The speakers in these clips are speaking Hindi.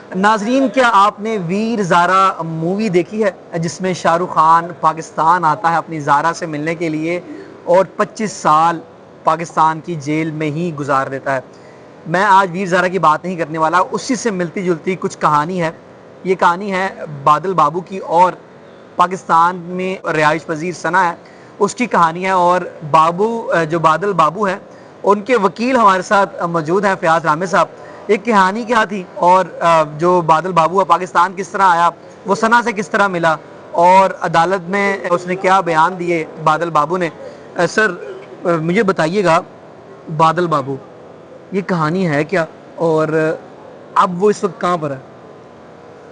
नाजरीन, क्या आपने वीर ज़ारा मूवी देखी है जिसमें शाहरुख खान पाकिस्तान आता है अपनी ज़ारा से मिलने के लिए और 25 साल पाकिस्तान की जेल में ही गुजार देता है। मैं आज वीर ज़ारा की बात नहीं करने वाला, उसी से मिलती जुलती कुछ कहानी है। ये कहानी है बादल बाबू की और पाकिस्तान में रिहाइश पजीर सना है उसकी कहानी है। और बाबू जो बादल बाबू है उनके वकील हमारे साथ मौजूद हैं, फ़याज़ रामे साहब। एक कहानी क्या थी और जो बादल बाबू है पाकिस्तान किस तरह आया, वो सना से किस तरह मिला और अदालत में उसने क्या बयान दिए बादल बाबू ने। सर, मुझे बताइएगा, बादल बाबू ये कहानी है क्या और अब वो इस वक्त कहाँ पर है?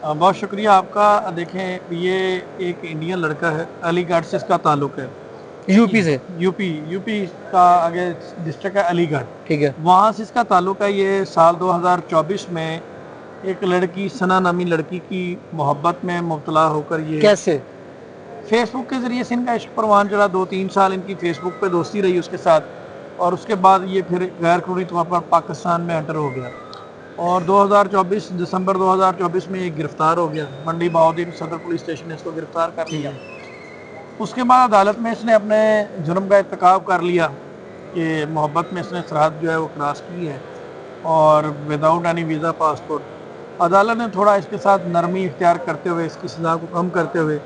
बहुत शुक्रिया आपका। देखें, ये एक इंडियन लड़का है, अलीगढ़ से इसका ताल्लुक है। यूपी से? यूपी यूपी का आगे डिस्ट्रिक्ट है अलीगढ़, ठीक है। वहाँ से इसका ताल्लुक है। ये साल 2024 में एक लड़की सना नामी लड़की की मोहब्बत में मुब्तला होकर ये कैसे? फेसबुक के ज़रिए से इनका इश्क परवान चढ़ा। 2-3 साल इनकी फेसबुक पे दोस्ती रही उसके साथ, और उसके बाद ये फिर गैर कानूनी तौर पर पाकिस्तान में एंटर हो गया और 2024 दिसंबर 2024 में ये गिरफ्तार हो गया। मंडी बहाउद्दीन सदर पुलिस स्टेशन ने इसको गिरफ्तार कर लिया। उसके बाद अदालत में इसने अपने जुर्म का इर्तिकाब कर लिया कि मोहब्बत में इसने सरहद जो है वो क्रॉस की है और विदाउट एनी वीज़ा पासपोर्ट। अदालत ने थोड़ा इसके साथ नरमी इख्तियार करते हुए इसकी सज़ा को कम करते हुए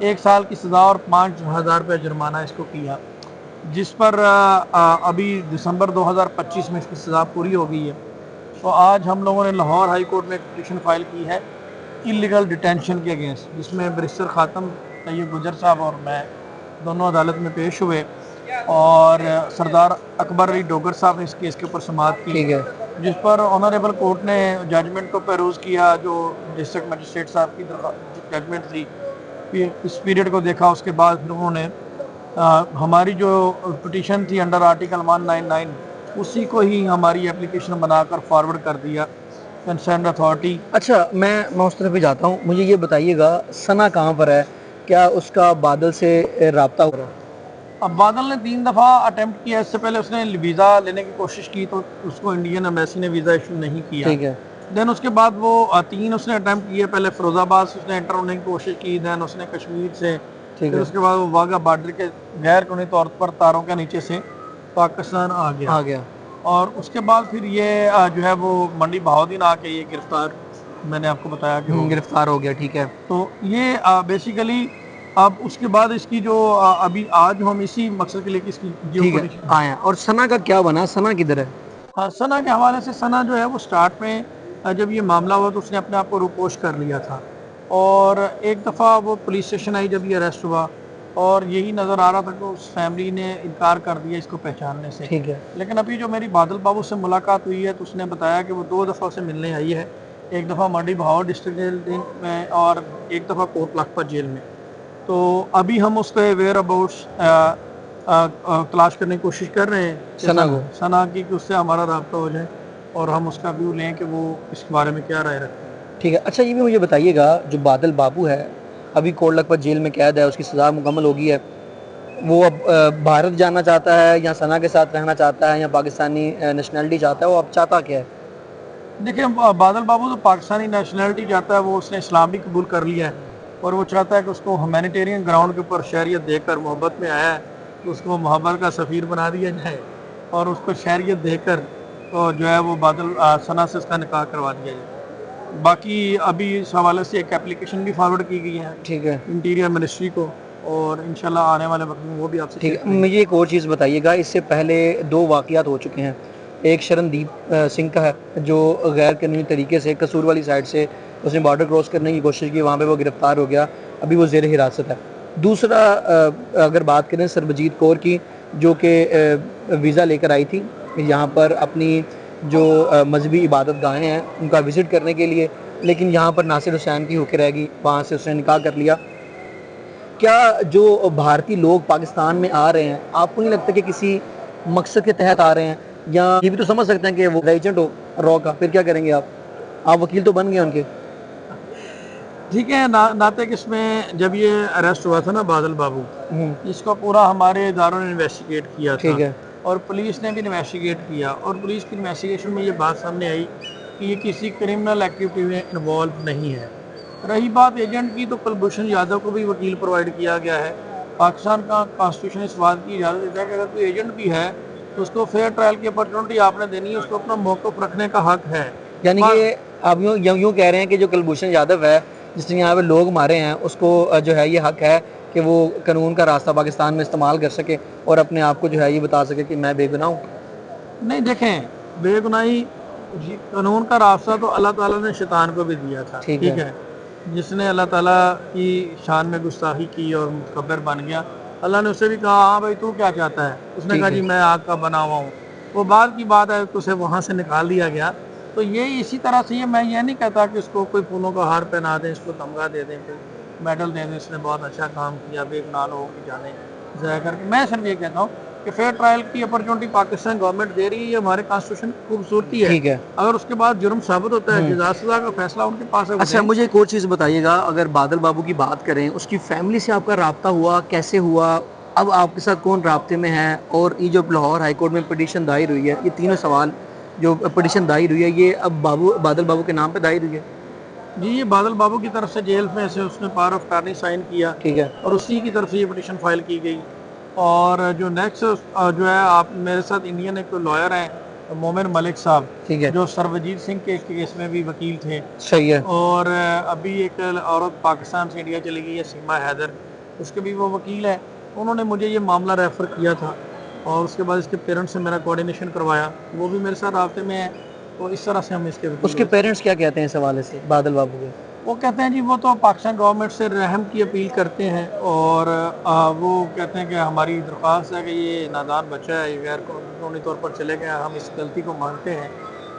1 साल की सज़ा और 5,000 रुपये जुर्माना इसको किया, जिस पर अभी दिसंबर 2025 में इसकी सज़ा पूरी हो गई है। तो आज हम लोगों ने लाहौर हाई कोर्ट में एक पिटीशन फाइल की है इलीगल डिटेंशन के अगेंस्ट, जिसमें बैरिस्टर ख़ातम तैयब गुजर साहब और मैं दोनों अदालत में पेश हुए और सरदार अकबर अली डोगर साहब ने इस केस के ऊपर समाअत की। ठीक है। जिस पर ऑनरेबल कोर्ट ने जजमेंट को पेरूज़ किया, जो डिस्ट्रिक्ट मजिस्ट्रेट साहब की जजमेंट थी। फिर इस पीरियड को देखा, उसके बाद फिर उन्होंने हमारी जो पिटीशन थी अंडर आर्टिकल 199 उसी को ही हमारी एप्लीकेशन बनाकर फॉरवर्ड कर दिया कंसर्न अथॉरिटी। अच्छा, मैं उस तरफ भी जाता हूँ। मुझे ये बताइएगा, सना कहाँ पर है? क्या उसका बादल से राब्ता हो रहा है? अब बादल ने 3 दफ़ा अटेम्प्ट किया। इससे पहले उसने वीज़ा लेने की कोशिश की तो उसको इंडियन एम्बेसी ने वीज़ा इशू नहीं किया। ठीक है। देन उसके बाद वो 3 उसने अटेम्प्ट किए। पहले फिरोज़ाबाद से उसने एंटर होने की कोशिश की, देन उसने कश्मीर से, ठीक फिर है। उसके बाद वो वाघा बॉर्डर के गैर कानूनी तौर पर तारों के नीचे से पाकिस्तान आ आ गया। गया। और उसके बाद फिर ये जो है वो मंडी बहाउद्दीन आके ये गिरफ्तार, मैंने आपको बताया कि हो गया। गिरफ्तार हो गया, ठीक है। तो ये बेसिकली अब उसके बाद इसकी जो अभी आज हम इसी मकसद के लिए कि इसकी जो ठीक है, पिटीशन। आया। और सना का क्या बना? सना किधर है? हाँ, सना के हवाले से सना जो है वो स्टार्ट में जब ये मामला हुआ तो उसने अपने आप को रुपोश कर लिया था और एक दफ़ा वो पुलिस स्टेशन आई जब ये अरेस्ट हुआ और यही नज़र आ रहा था कि उस फैमिली ने इनकार कर दिया इसको पहचानने से। ठीक है। लेकिन अभी जो मेरी बादल बाबू से मुलाकात हुई है तो उसने बताया कि वो 2 दफ़ा उसे मिलने आई है, एक दफ़ा मंडी बहावर डिस्ट्रिक्ट जेल में और एक दफ़ा कोट लखपत जेल में। तो अभी हम उस पर वेयर अबाउट्स तलाश करने की कोशिश कर रहे हैं कि सना की कि उससे हमारा रब्ता हो जाए और हम उसका व्यू लें कि वो इस बारे में क्या राय रखते हैं। ठीक है। अच्छा, ये भी मुझे बताइएगा, जो बादल बाबू है अभी कोट लखपत जेल में कैद है, उसकी सज़ा मुकम्मल हो गई है, वो अब भारत जाना चाहता है या सना के साथ रहना चाहता है या पाकिस्तानी नेशनलिटी चाहता है? वो अब चाहता क्या है? देखिए, बादल बाबू तो पाकिस्तानी नेशनलिटी चाहता है, वो उसने इस्लाम भी कबूल कर लिया है और वो चाहता है कि उसको ह्यूमैनिटेरियन ग्राउंड के ऊपर शहरियत देकर मोहब्बत में आया है तो उसको मोहब्बत का सफ़ीर बना दिया जाए और उसको शहरियत देकर तो जो है वो बादल सना से उसका निकाह करवा दिया जाए। बाकी अभी इस हवाले से एक एप्लीकेशन भी फॉरवर्ड की गई है, ठीक है। इंटीरियर मिनिस्ट्री को, और इंशाल्लाह आने वाले वक्त में वो भी आपसे ठीक है। मुझे एक और चीज़ बताइएगा, इससे पहले 2 वाक़यात हो चुके हैं। एक शरणदीप सिंह का है जो गैर कानूनी तरीके से कसूर वाली साइड से उसने बॉर्डर क्रॉस करने की कोशिश की, वहाँ पे वो गिरफ्तार हो गया, अभी वो ज़ेर हिरासत है। दूसरा, अगर बात करें सरबजीत कौर की, जो कि वीज़ा लेकर आई थी यहाँ पर अपनी जो मजहबी इबादत गाहें हैं उनका विज़िट करने के लिए, लेकिन यहाँ पर नासिर हुसैन की होके रह गई, वहाँ से उसने निकाह कर लिया। क्या जो भारतीय लोग पाकिस्तान में आ रहे हैं, आपको नहीं लगता कि किसी मकसद के तहत आ रहे हैं? या ये भी तो समझ सकते हैं कि वो एजेंट हो रॉ का, फिर क्या करेंगे आप? आप वकील तो बन गए उनके। ठीक है। नाते किसमें जब ये अरेस्ट हुआ था ना बादल बाबू, इसको पूरा हमारे इदारों ने इन्वेस्टिगेट किया था। ठीक है। और पुलिस ने भी इन्वेस्टिगेट किया और पुलिस की इन्वेस्टिगेशन में ये बात सामने आई कि ये किसी क्रिमिनल एक्टिविटी में इन्वॉल्व नहीं है। रही बात एजेंट की, तो कुलभूषण यादव को भी वकील प्रोवाइड किया गया है। पाकिस्तान का कॉन्स्टिट्यूशन इस बात की इजाज़त देता है कि अगर कोई एजेंट भी है तो उसको फेयर ट्रायल की अपॉर्चुनिटी आपने देनी है, उसको अपना मौक़िफ़ रखने का हक है। यानी कि आप यूँ कह रहे हैं कि जो कुलभूषण यादव है, जिसने यहाँ पे लोग मारे हैं, उसको जो है ये हक है कि वो कानून का रास्ता पाकिस्तान में इस्तेमाल कर सके और अपने आप को जो है ये बता सके कि मैं बेगुनाह हूँ। नहीं देखें, बेगुनाही कानून का रास्ता तो अल्लाह ताला ने शैतान को भी दिया था, ठीक ठीक है। है। जिसने अल्लाह ताला की शान में गुस्ताखी की और मुतकब्बिर बन गया, अल्लाह ने उससे भी कहा हाँ भाई तू क्या चाहता है, उसने ठीक कहा है। जी मैं आग का बना हुआ हूँ। वो बाद की बात है, तो उसे वहाँ से निकाल दिया गया। तो ये इसी तरह से, ये मैं ये नहीं कहता कि इसको कोई फूलों का हार पहना दें, इसको तमगा दे दें, कोई मेडल दे दें, इसने बहुत अच्छा काम किया, बेगुनाह लोगों की जाने ज़ाया करके। मैं सिर्फ ये कहता हूँ कि फेयर ट्रायल की अपॉर्चुनिटी पाकिस्तान गवर्नमेंट दे रही है, ये हमारे कॉन्स्टिट्यूशन की खूबसूरती है। ठीक है। अगर उसके बाद जुर्म साबित होता है, जज़ा सज़ा का फैसला उनके पास है, वो अच्छा, दें। मुझे एक और चीज़ बताइएगा, अगर बादल बाबू की बात करें, उसकी फैमिली से आपका राब्ता हुआ, कैसे हुआ? अब आपके साथ कौन राब्ते में है? और ये जो लाहौर हाई कोर्ट में पिटीशन दायर हुई है, ये तीनों सवाल जो पिटीशन दायर हुई है, ये अब बादल बाबू के नाम पे दायर हुई है? जी, ये बादल बाबू की तरफ से जेल में से उसने पावर ऑफ अटॉर्नी साइन किया ठीक है। और उसी की तरफ से ये पिटीशन फाइल की गई। और जो नेक्स्ट जो है, आप मेरे साथ इंडियन एक लॉयर हैं मोमिन मलिक साहब, ठीक है। जो सरबजीत सिंह के केस में भी वकील थे। सही है। और अभी एक औरत पाकिस्तान से इंडिया चली गई है, सीमा हैदर, उसके भी वो वकील है। उन्होंने मुझे ये मामला रेफ़र किया था और उसके बाद इसके पेरेंट्स से मेरा कोऑर्डिनेशन करवाया, वो भी मेरे साथ राब्ते में है। तो इस तरह से हम इसके वकील उसके हुए। पेरेंट्स क्या कहते हैं इस हवाले से, बादल बाबू के? वो कहते हैं जी, वो तो पाकिस्तान गवर्नमेंट से रहम की अपील करते हैं और वो कहते हैं कि हमारी दरख्वास्त है कि ये नादान बच्चा है, ये गैर कानूनी तौर पर चले गया, हम इस गलती को मानते हैं,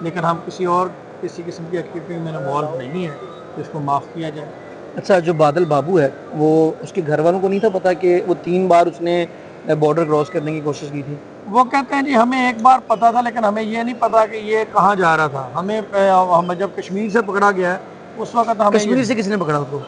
लेकिन हम किसी किस्म की एक्टिविटी में इन्वॉल्व नहीं है, तो इसको माफ़ किया जाए। अच्छा, जो बादल बाबू है, वो उसके घर वालों को नहीं था पता कि वो 3 बार उसने बॉर्डर क्रॉस करने की कोशिश की थी? वो कहते हैं जी हमें एक बार पता था, लेकिन हमें ये नहीं पता कि ये कहाँ जा रहा था। हमें जब कश्मीर से पकड़ा गया है, उस वक़्त हमें कश्मीर से किसने पकड़ा उसको?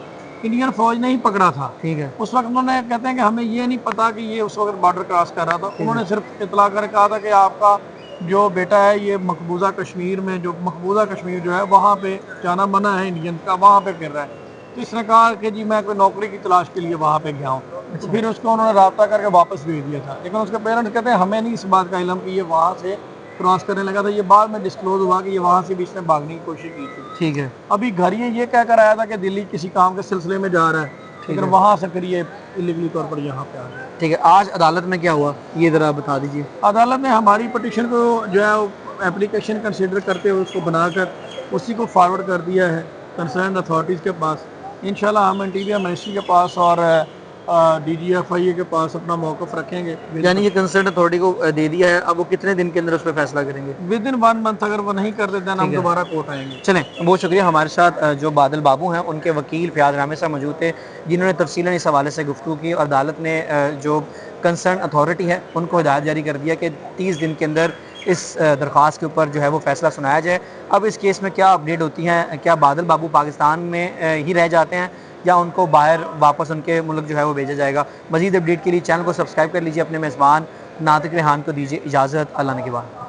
इंडियन फ़ौज ने ही पकड़ा था। ठीक है। उस वक़्त उन्होंने, कहते हैं कि हमें ये नहीं पता कि ये उस वक़्त बॉर्डर क्रॉस कर रहा था। उन्होंने सिर्फ इत्तला कर कहा था कि आपका जो बेटा है ये मकबूज़ा कश्मीर में, जो मकबूज़ा कश्मीर जो है वहाँ पे जाना मना है इंडियन का, वहाँ पे फिर रहा है। तो इसने कहा कि जी मैं कोई नौकरी की तलाश के लिए वहाँ पे गया हूँ। तो फिर उसको उन्होंने राब्ता करके वापस भेज दिया था। लेकिन उसके पेरेंट्स कहते हैं हमें नहीं इस बात का इल्म कि ये वहाँ से क्रॉस करने लगा था। ये बाद में डिस्क्लोज़ हुआ कि ये वहाँ से भी इसने भागने की कोशिश की थी। ठीक है। अभी घर ये कहकर आया था कि दिल्ली किसी काम के सिलसिले में जा रहा है, लेकिन वहाँ से फिर ये इलीगली तौर पर यहाँ पे आ गया। ठीक है, आज अदालत में क्या हुआ, ये ज़रा बता दीजिए। अदालत ने हमारी पिटीशन को जो है एप्लीकेशन कंसीडर करते हुए उसको बनाकर उसी को फॉरवर्ड कर दिया है कंसर्न अथॉरिटीज़ के पास। इंशाल्लाह हम इंटीरियर मिनिस्ट्री के पास और DGFIA के पास अपना मौक़िफ़ रखेंगे। यानी ये कंसर्न अथॉरिटी को दे दिया है, अब वो कितने दिन के अंदर उस पर फैसला करेंगे? विदिन 1 मंथ अगर वो नहीं कर देते हैं, हम दोबारा कोर्ट आएंगे। चलें, बहुत शुक्रिया। हमारे साथ जो बादल बाबू हैं, उनके वकील फ़याज़ रामे साहब मौजूद थे, जिन्होंने तफ़सीलन इस हवाले से गुफ्तगू की और अदालत ने जो कंसर्न अथॉरिटी है उनको हिदायत जारी कर दिया कि 30 दिन के अंदर इस दरख्वास्त के ऊपर जो है वो फ़ैसला सुनाया जाए। अब इस केस में क्या अपडेट होती हैं, क्या बादल बाबू पाकिस्तान में ही रह जाते हैं या उनको बाहर वापस उनके मुल्क जो है वो भेजा जाएगा? मज़ीद अपडेट के लिए चैनल को सब्सक्राइब कर लीजिए। अपने मेज़बान नातिक रेहान को दीजिए इजाज़त। अल्लाह ने के बाद।